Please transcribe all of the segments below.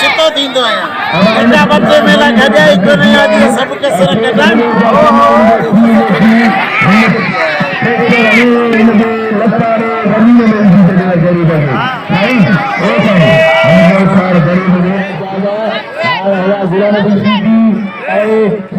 चितो थींदो आहियां बच्चे मेला गॾिया ई कोन आहियां सभु कसर कढनि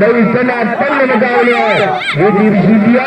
dari sana tangan negara ini dia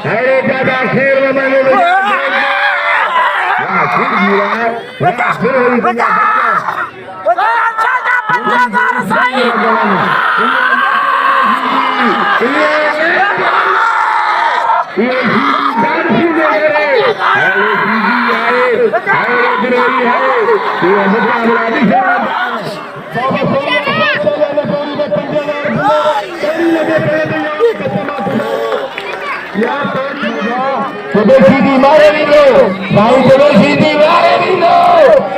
hari pada akhir mana Sidi mare dilo, bhai chalo Sidi mare dilo,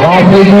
Wah Sidi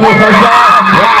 no sajja, wah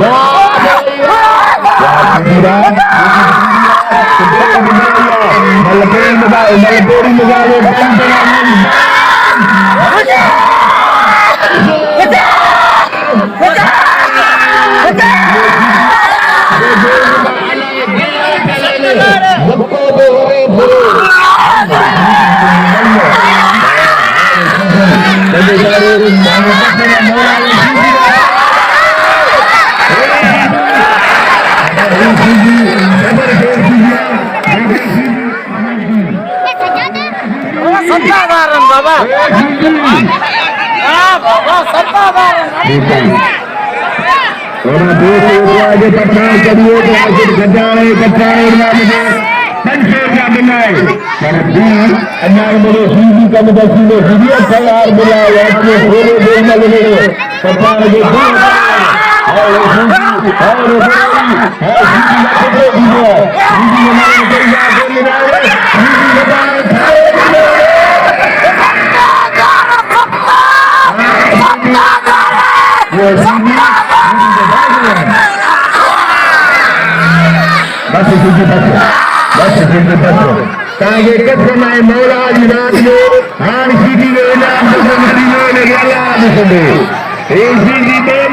wah Sidi Sidi